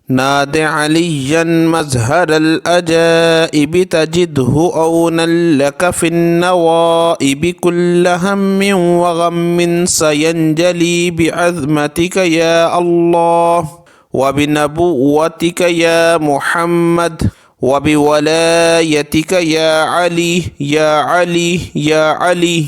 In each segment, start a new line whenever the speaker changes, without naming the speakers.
ناد عليا مزهر الأجائب تجده أونا لك في النوائب كل هم وغم سينجلي بعظمتك يا الله وبنبوتك يا محمد وبولايتك يا علي يا علي يا علي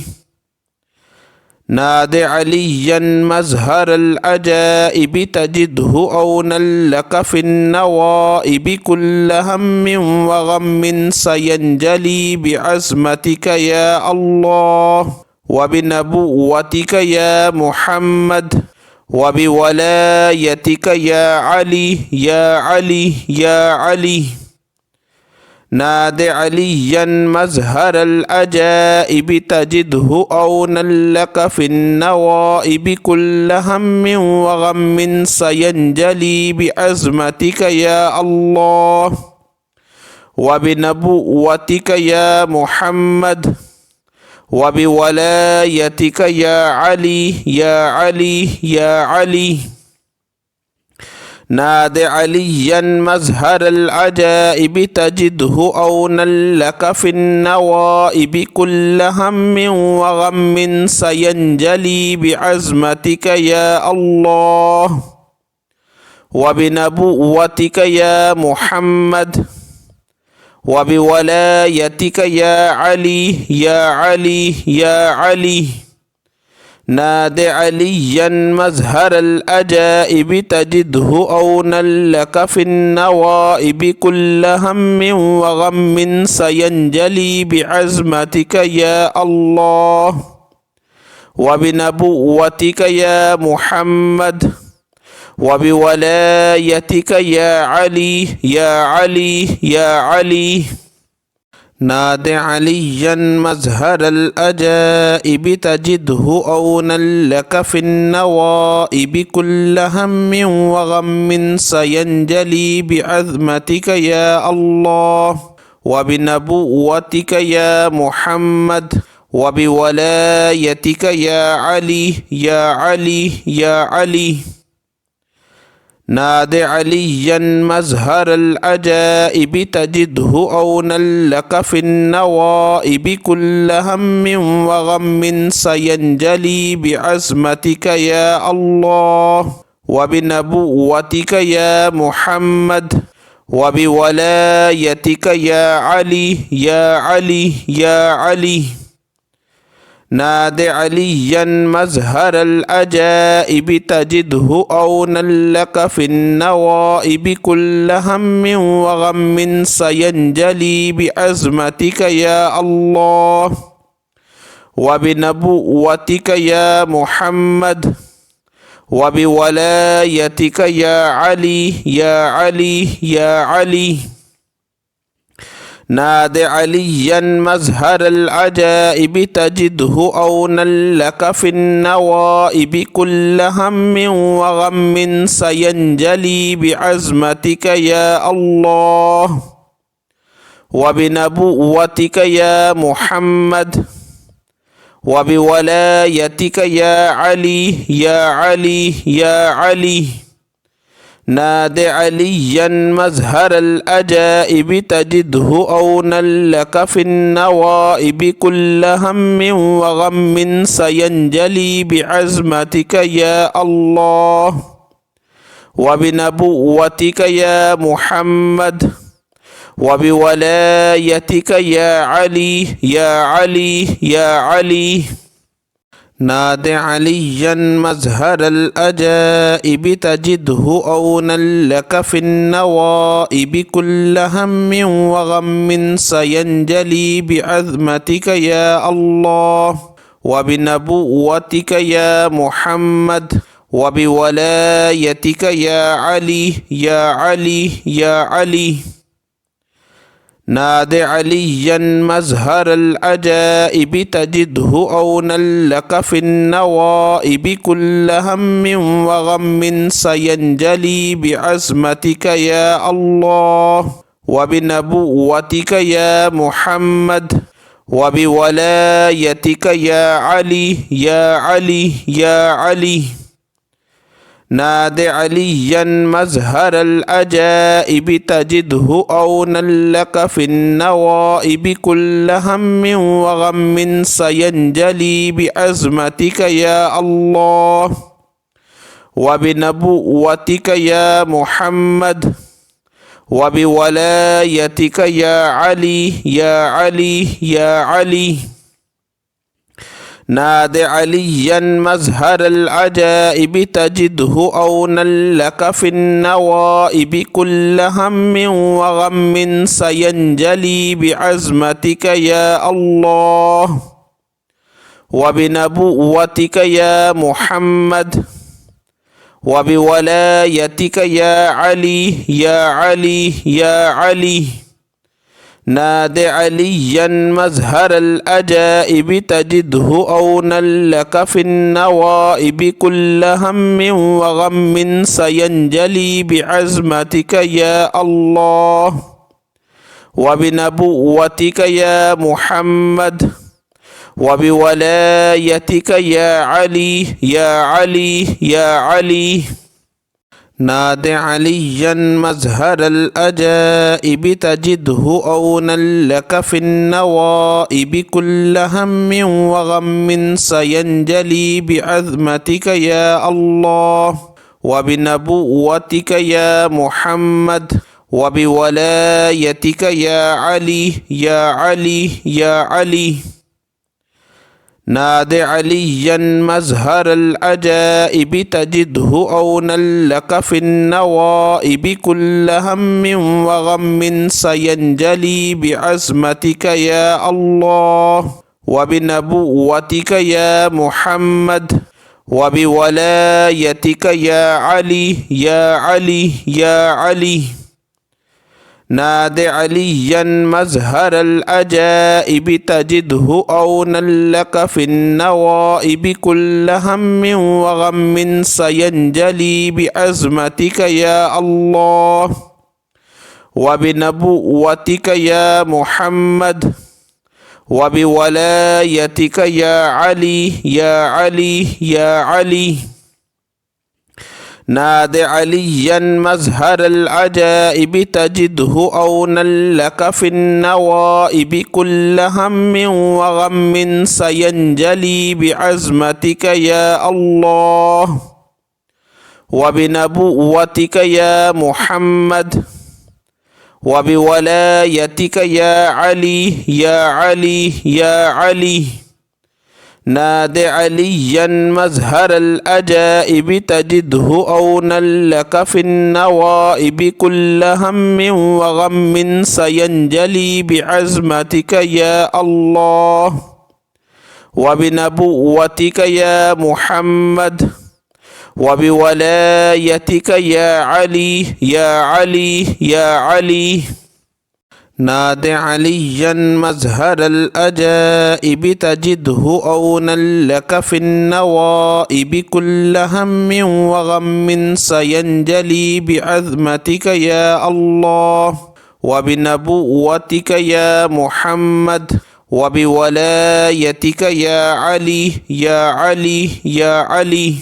ناد عليا مزهر العجائب تجده أونا لك في النوائب كل هم وغم سينجلي بعزمتك يا الله وبنبوتك يا محمد وبولايتك يا علي يا علي يا علي ناد عليا مزهر العجائب تجده أونا لك في النوائب كل هم وغم سينجلي بعزمتك يا الله وبنبوتك يا محمد وبولايتك يا علي يا علي يا علي ناد عليا مزهر العجائب تجده أونا لك في النوائب كل هم وغم سينجلي بعزمتك يا الله وبنبوتك يا محمد وبولايتك يا علي يا علي يا علي ناد عليا مزهر الأجائب تجده أونا لك في النوائب كل هم وغم سينجلي بعزمتك يا الله وبنبوتك يا محمد وبولايتك يا علي يا علي يا علي ناد عليا مزهر الأجائب تجده أونا لك في النوائب كل هم وغم سينجلي بعظمتك يا الله وبنبوتك يا محمد وبولايتك يا علي يا علي يا علي ناد عليا مزهر العجائب تجده أونا لك في النوائب كل هم وغم سينجلي بعزمتك يا الله وبنبوتك يا محمد وبولايتك يا علي يا علي يا علي ناد عليا مزهر العجائب تجده أونا لك في النوائب كل هم وغم سينجلي بعزمتك يا الله وبنبوتك يا محمد وبولايتك يا علي يا علي يا علي ناد عليا مزهر العجائب تجده أونا لك في النوائب كل هم وغم سينجلي بعزمتك يا الله وبنبوتك يا محمد وبولايتك يا علي يا علي يا علي ناد عليا مزهر الأجائب تجده أونا لك في النوائب كل هم وغم سينجلي بعزمتك يا الله وبنبوتك يا محمد وبولايتك يا علي يا علي يا علي ناد عليا مزهر الأجائب تجده أونا لك في النوائب كل هم وغم سينجلي بعظمتك يا الله وبنبوتك يا محمد وبولايتك يا علي يا علي يا علي ناد عليا مزهر العجائب تجده أونا لك في النوائب كل هم وغم سينجلي بعزمتك يا الله وبنبوتك يا محمد وبولايتك يا علي يا علي يا علي ناد عليا مزهر الأجائب تجده أونا لك في النوائب كل هم وغم سينجلي بأزمتك يا الله وبنبوتك يا محمد وبولايتك يا علي يا علي يا علي ناد عليا مزهر العجائب تجده أونا لك في النوائب كل هم وغم سينجلي بعزمتك يا الله وبنبوتك يا محمد وبولايتك يا علي يا علي يا علي ناد عليا مزهر الأجائب تجده أونا لك في النوائب كل هم وغم سينجلي بعزمتك يا الله وبنبوتك يا محمد وبولايتك يا علي يا علي يا علي ناد عليا مزهر الأجائب تجده أونا لك في النوائب كل هم وغم سينجلي بعظمتك يا الله وبنبوتك يا محمد وبولايتك يا علي يا علي يا علي ناد عليا مزهر العجائب تجده أونا لك في النوائب كل هم وغم سينجلي بعزمتك يا الله وبنبوتك يا محمد وبولايتك يا علي يا علي يا علي ناد عليا مزهر الأجائب تجده أونا لك في النوائب كل هم وغم سينجلي بعزمتك يا الله وبنبوتك يا محمد وبولايتك يا علي يا علي يا علي ناد عليا مزهر العجائب تجده أونا لك في النوائب كل هم وغم سينجلي بعزمتك يا الله وبنبوتك يا محمد وبولايتك يا علي يا علي يا علي ناد عليا مزهر الأجائب تجده أونا لك في النوائب كل هم وغم سينجلي بعزمتك يا الله وبنبوتك يا محمد وبولايتك يا علي يا علي يا علي ناد عليا مزهر الأجائب تجده أونا لك في النوائب كل هم وغم سينجلي بعظمتك يا الله وبنبوتك يا محمد وبولايتك يا علي يا علي يا علي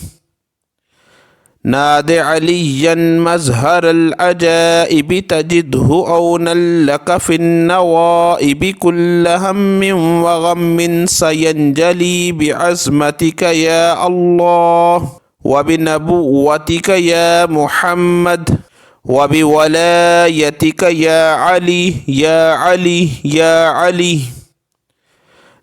ناد عليا مزهر العجائب تجده أونا لك في النوائب كل هم وغم سينجلي بعزمتك يا الله وبنبوتك يا محمد وبولايتك يا علي يا علي يا علي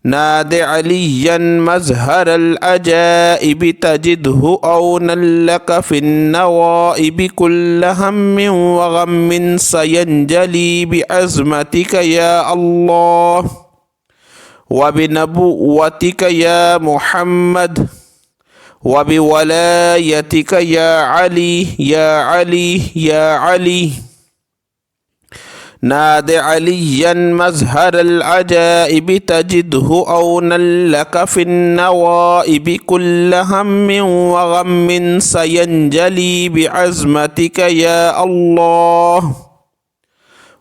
ناد عليا مزهر الأجائب تجده أونا لك في النوائب كل هم وغم سينجلي بعزمتك يا الله وبنبوتك يا محمد وبولايتك يا علي يا علي يا علي ناد عليا مزهر العجائب تجده أونا لك في النوائب كل هم وغم سينجلي بعزمتك يا الله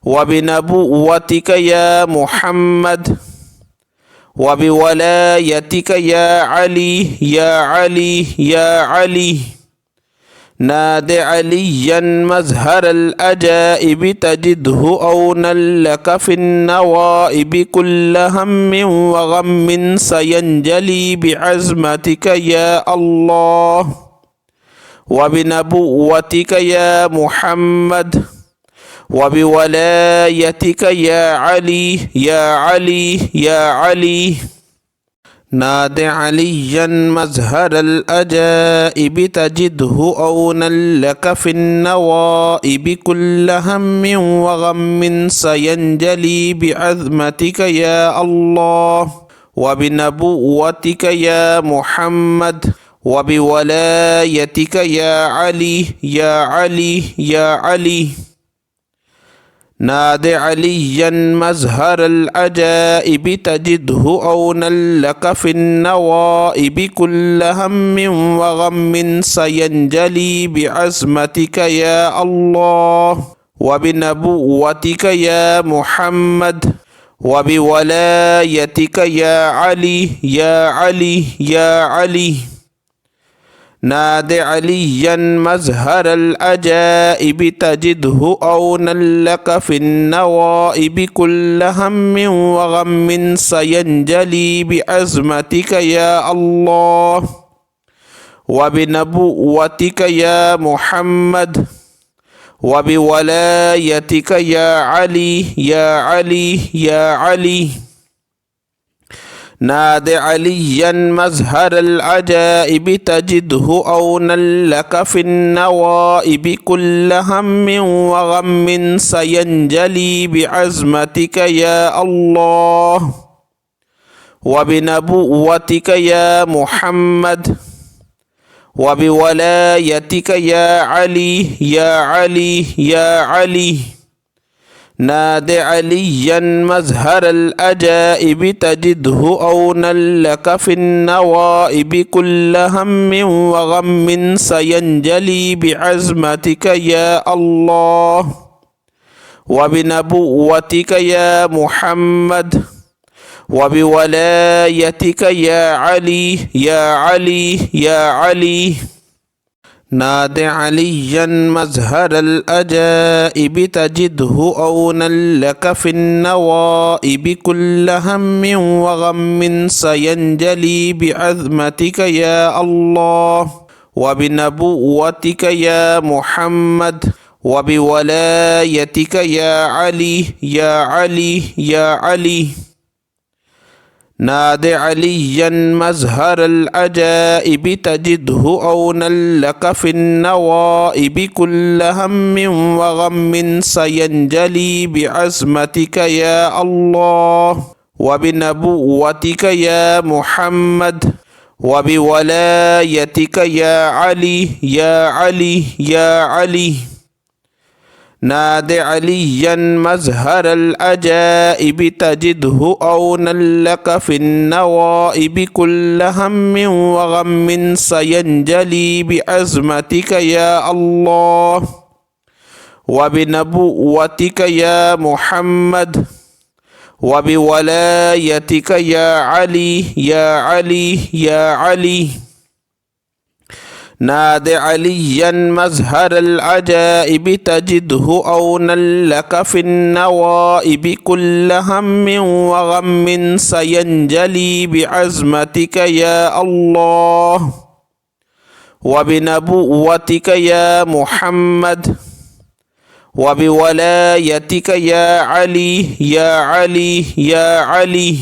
وبنبوتك يا محمد وبولايتك يا علي يا علي يا علي ناد عليا مزهر الأجائب تجده أونا لك في النوائب كل هم وغم سينجلي بعزمتك يا الله وبنبوتك يا محمد وبولايتك يا علي يا علي يا علي ناد عليا مزهر الأجائب تجده أونا لك في النوائب كل هم وغم سينجلي بعظمتك يا الله وبنبوتك يا محمد وبولايتك يا علي يا علي يا علي ناد عليا مزهر العجائب تجده أونا لك في النوائب كل هم وغم سينجلي بعزمتك يا الله وبنبوتك يا محمد وبولايتك يا علي يا علي يا علي ناد عليا مزهر العجائب تجده أونا لك في النوائب كل هم وغم سينجلي بعزمتك يا الله وبنبوتك يا محمد وبولايتك يا علي يا علي يا علي ناد عليا مزهر العجائب تجده أونا لك في النوائب كل هم وغم سينجلي بعزمتك يا الله وبنبوتك يا محمد وبولايتك يا علي يا علي يا علي ناد عليا مزهر الأجائب تجده أونا لك في النوائب كل هم وغم سينجلي بعزمتك يا الله وبنبوتك يا محمد وبولايتك يا علي يا علي يا علي ناد عليا مزهر الأجائب تجده أونا لك في النوائب كل هم وغم سينجلي بعظمتك يا الله وبنبوتك يا محمد وبولايتك يا علي يا علي يا علي ناد عليا مزهر العجائب تجده أونا لك في النوائب كل هم وغم سينجلي بعزمتك يا الله وبنبوتك يا محمد وبولايتك يا علي يا علي يا علي ناد عليا مزهر العجائب تجده أونا لك في النوائب كل هم وغم سينجلي بعزمتك يا الله وبنبوتك يا محمد وبولايتك يا علي يا علي يا علي ناد عليا مزهر العجائب تجده أونا لك في النوائب كل هم وغم سينجلي بعزمتك يا الله وبنبوتك يا محمد وبولايتك يا علي يا علي يا علي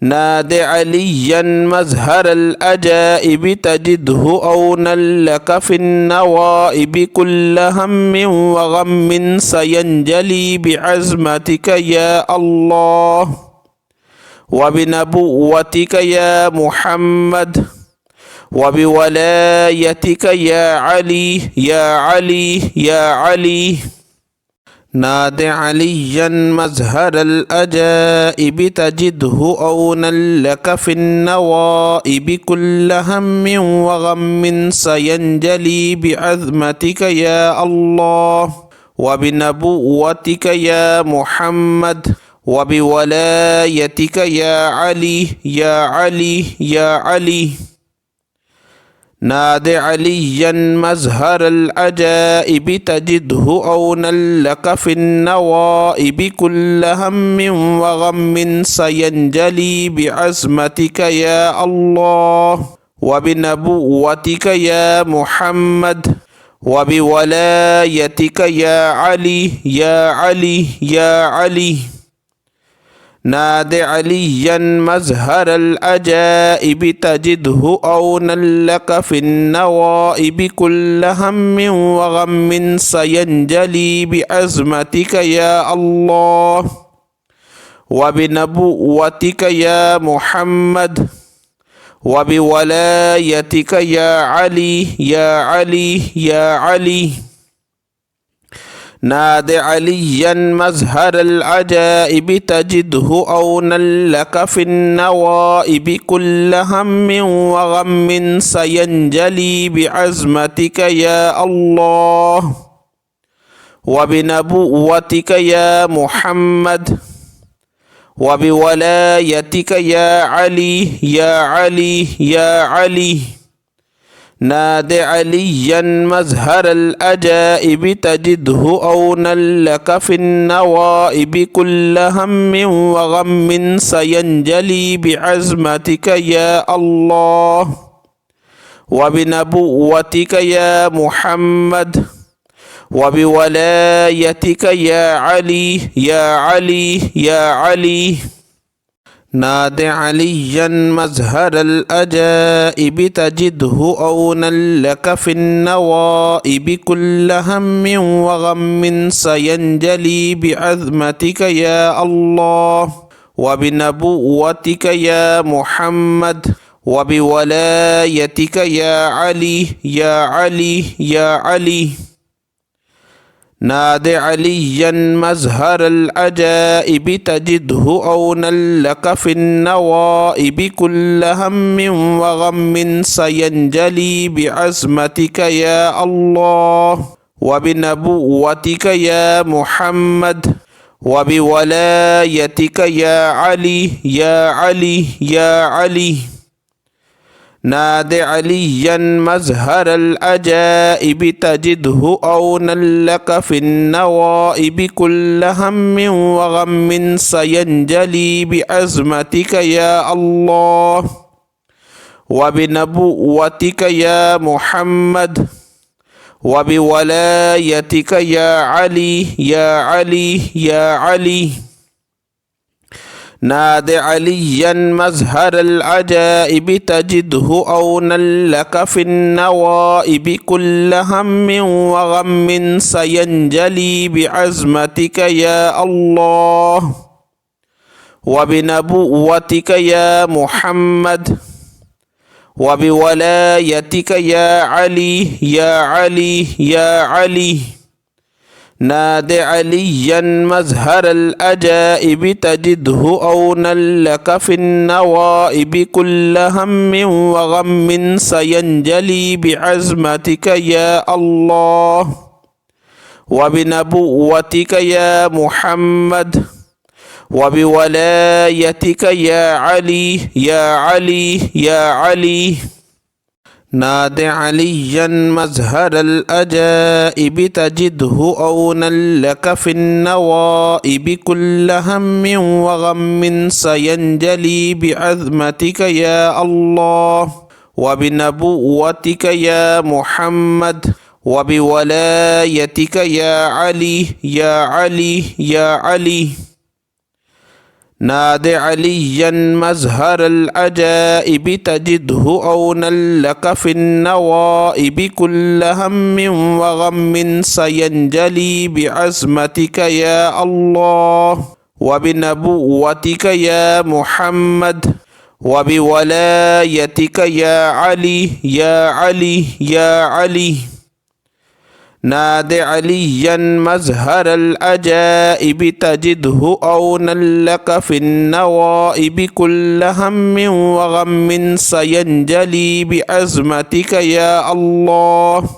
ناد عليا مزهر الأجائب تجده أونا لك في النوائب كل هم وغم سينجلي بعزمتك يا الله وبنبوتك يا محمد وبولايتك يا علي يا علي يا علي ناد عليا مزهر الأجائب تجده أونا لك في النوائب كل هم وغم سينجلي بعظمتك يا الله وبنبوتك يا محمد وبولايتك يا علي يا علي يا علي ناد عليا مزهر العجائب تجده أونا لك في النوائب كل هم وغم سينجلي بعزمتك يا الله وبنبوتك يا محمد وبولايتك يا علي يا علي يا علي ناد عليا مزهر العجائب تجده أونا لك في النوائب كل هم وغم سينجلي بعزمتك يا الله وبنبوتك يا محمد وبولايتك يا علي يا علي يا علي ناد عليا مزهر العجائب تجده أونا لك في النوائب كل هم وغم سينجلي بعزمتك يا الله وبنبوتك يا محمد وبولايتك يا علي يا علي يا علي ناد عليا مزهر العجائب تجده أونا لك في النوائب كل هم وغم سينجلي بعزمتك يا الله وبنبوتك يا محمد وبولايتك يا علي يا علي يا علي ناد عليا مزهر العجائب تجده أونا لك في النوائب كل هم وغم سينجلي بعزمتك يا الله وبنبوتك يا محمد وبولايتك يا علي يا علي يا علي ناد عليا مزهر العجائب تجده أونا لك في النوائب كل هم وغم سينجلي بعزمتك يا الله وبنبوتك يا محمد وبولايتك يا علي يا علي يا علي ناد عليا مزهر العجائب تجده أونا لك في النوائب كل هم وغم سينجلي بعزمتك يا الله وبنبوتك يا محمد وبولايتك يا علي يا علي يا علي ناد عليا مزهر العجائب تجده أونا لك في النوائب كل هم وغم سينجلي بعزمتك يا الله وبنبوتك يا محمد وبولايتك يا علي يا علي يا علي ناد عليا مزهر العجائب تجده أونا لك في النوائب كل هم وغم سينجلي بعزمتك يا الله وبنبوتك يا محمد وبولايتك يا علي يا علي يا علي ناد عليا مزهر العجائب تجده أونا لك في النوائب كل هم وغم سينجلي بعزمتك يا الله وبنبوتك يا محمد وبولايتك يا علي يا علي يا علي ناد عليا مزهر العجائب تجده أونا لك في النوائب كل هم وغم سينجلي بعزمتك يا الله وبنبوتك يا محمد وبولايتك يا علي يا علي يا علي ناد عليا مزهر العجائب تجده أونا لك في النوائب كل هم وغم سينجلي بعزمتك يا الله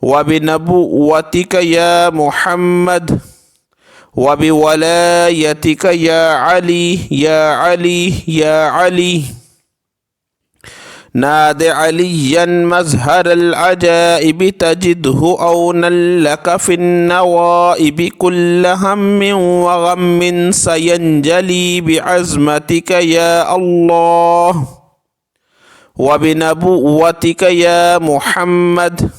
وبنبوتك يا محمد وبولايتك يا علي يا علي يا علي ناد عليا مزهر العجائب تجده أونا لك في النوائب كل هم وغم سينجلي بعزمتك يا الله وبنبوتك يا محمد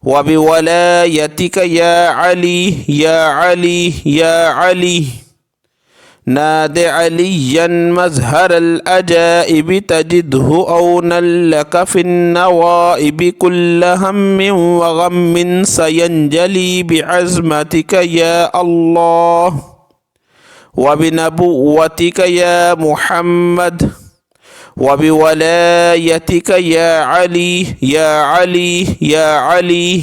وبولايتك يا علي يا علي يا علي ناد عليا مزهر الأجائب تجده أونا لك في النوائب كل هم وغم سينجلي بعزمتك يا الله وبنبوتك يا محمد وبولايتك يا علي يا علي يا علي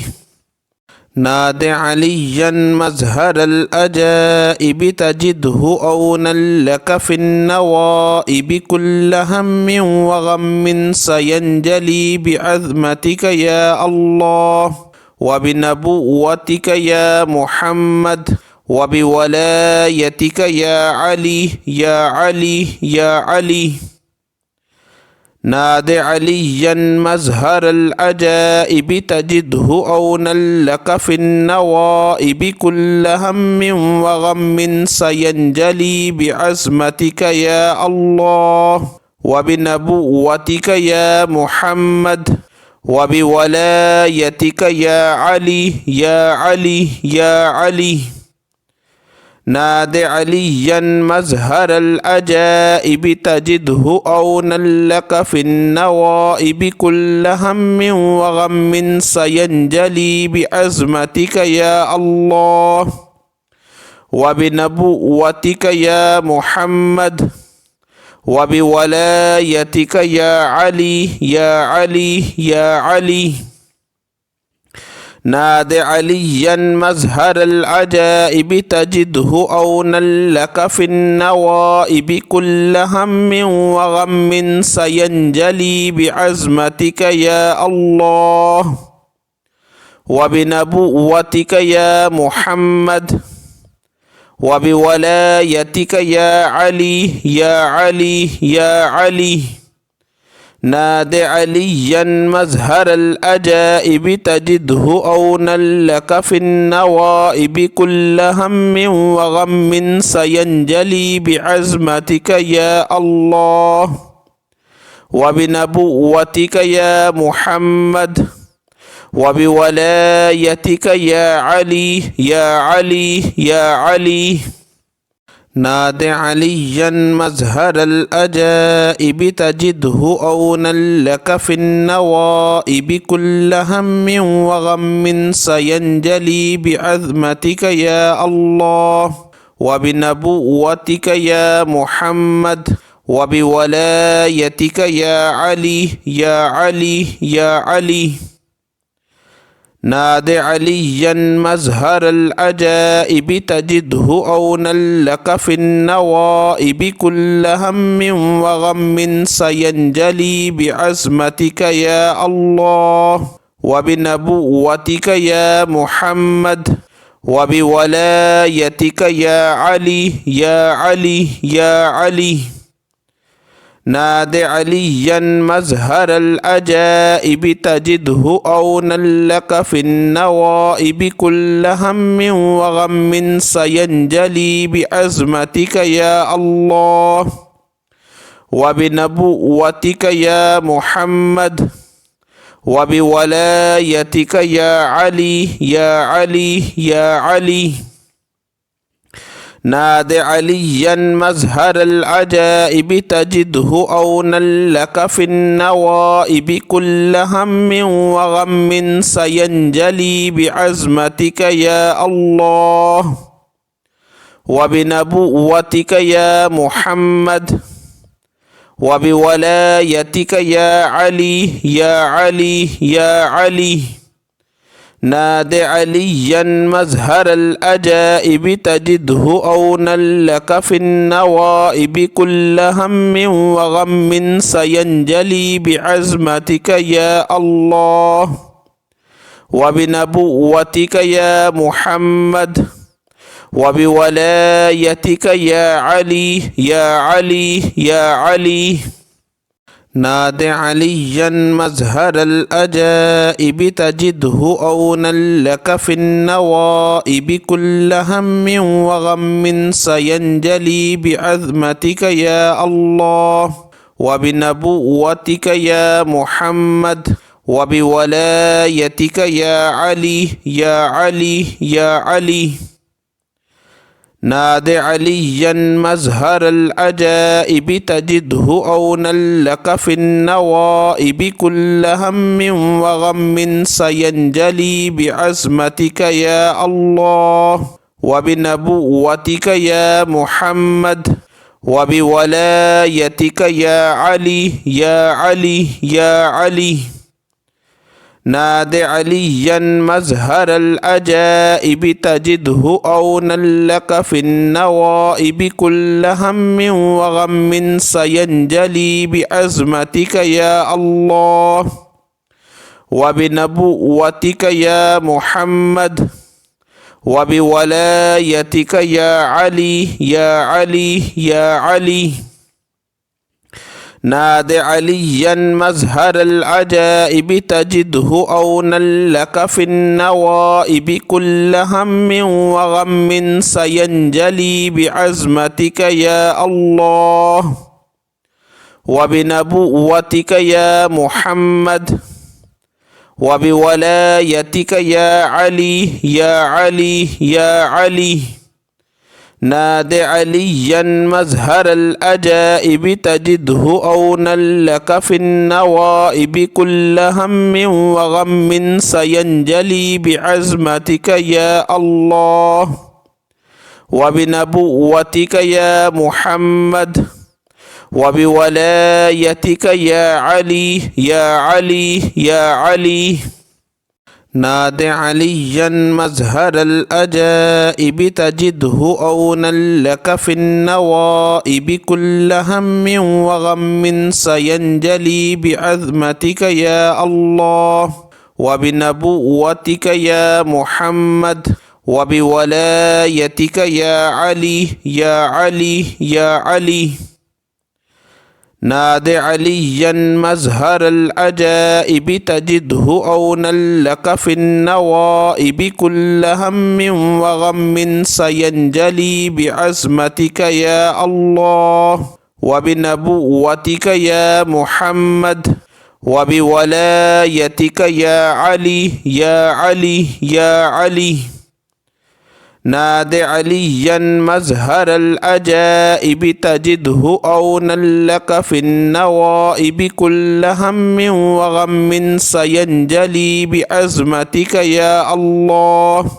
ناد عليا مزهر الأجائب تجده أونا لك في النوائب كل هم وغم سينجلي بعظمتك يا الله وبنبوتك يا محمد وبولايتك يا علي يا علي يا علي ناد عليا مزهر العجائب تجده أونا لك في النوائب كل هم وغم سينجلي بعزمتك يا الله وبنبوتك يا محمد وبولايتك يا علي يا علي يا علي ناد عليا مزهر العجائب تجده أونا لك في النوائب كل هم وغم سينجلي بعزمتك يا الله وبنبوتك يا محمد وبولايتك يا علي يا علي يا علي ناد عليا مزهر العجائب تجده أونا لك في النوائب كل هم وغم سينجلي بعزمتك يا الله وبنبوتك يا محمد وبولايتك يا علي يا علي يا علي ناد عليا مزهر الأجائب تجده أونا لك في النوائب كل هم وغم سينجلي بعزمتك يا الله وبنبوتك يا محمد وبولايتك يا علي يا علي يا علي ناد عليا مزهر الأجائب تجده أونا لك في النوائب كل هم وغم سينجلي بعظمتك يا الله وبنبوتك يا محمد وبولايتك يا علي يا علي يا علي ناد عليا مزهر العجائب تجده أونا لك في النوائب كل هم وغم سينجلي بعزمتك يا الله وبنبوتك يا محمد وبولايتك يا علي يا علي يا علي ناد عليا مزهر الأجائب تجده أونا لك في النوائب كل هم وغم سينجلي بعزمتك يا الله وبنبوتك يا محمد وبولايتك يا علي يا علي يا علي ناد عليا مزهر العجائب تجده أونا لك في النوائب كل هم وغم سينجلي بعزمتك يا الله وبنبوتك يا محمد وبولايتك يا علي يا علي يا علي ناد عليا مزهر الأجائب تجده أونا لك في النوائب كل هم وغم سينجلي بعزمتك يا الله وبنبوتك يا محمد وبولايتك يا علي يا علي يا علي ناد عليا مزهر الأجائب تجده أونا لك في النوائب كل هم وغم سينجلي بعظمتك يا الله وبنبوتك يا محمد وبولايتك يا علي يا علي يا علي ناد عليا مزهر العجائب تجده أونا لك في النوائب كل هم وغم سينجلي بعزمتك يا الله وبنبوتك يا محمد وبولايتك يا علي يا علي يا علي ناد عليا مزهر العجائب تجده أونا لك في النوائب كل هم وغم سينجلي بعزمتك يا الله وبنبوتك يا محمد وبولايتك يا علي يا علي يا علي ناد عليا مزهر العجائب تجده أونا لك في النوائب كل هم وغم سينجلي بعزمتك يا الله وبنبوتك يا محمد وبولايتك يا علي يا علي يا علي ناد عليا مزهر الأجائب تجده أونا لك في النوائب كل هم وغم سينجلي بعزمتك يا الله وبنبوتك يا محمد وبولايتك يا علي يا علي يا علي ناد عليا مزهر الأجائب تجده أونا لك في النوائب كل هم وغم سينجلي بعظمتك يا الله وبنبوتك يا محمد وبولايتك يا علي يا علي يا علي ناد عليا مزهر العجائب تجده أونا لك في النوائب كل هم وغم سينجلي بعزمتك يا الله وبنبوتك يا محمد وبولايتك يا علي يا علي يا علي ناد عليا مزهر العجائب تجده أونا لك في النوائب كل هم وغم سينجلي بعزمتك يا الله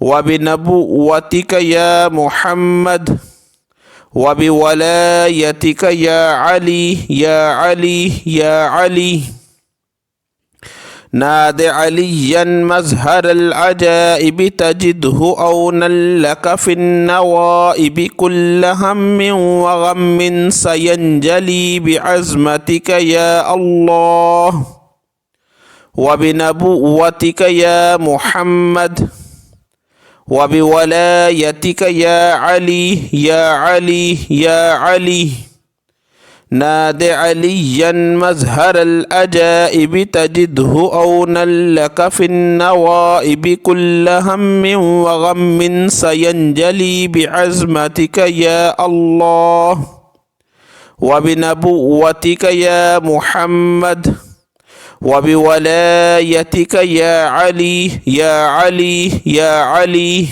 وبنبوتك يا محمد وبولايتك يا علي يا علي يا علي ناد عليا مزهر العجائب تجده أونا لك في النوائب كل هم وغم سينجلي بعزمتك يا الله وبنبوتك يا محمد وبولايتك يا علي يا علي يا علي ناد عليا مزهر الأجائب تجده أونا لك في النوائب كل هم وغم سينجلي بعزمتك يا الله وبنبوتك يا محمد وبولايتك يا علي يا علي يا علي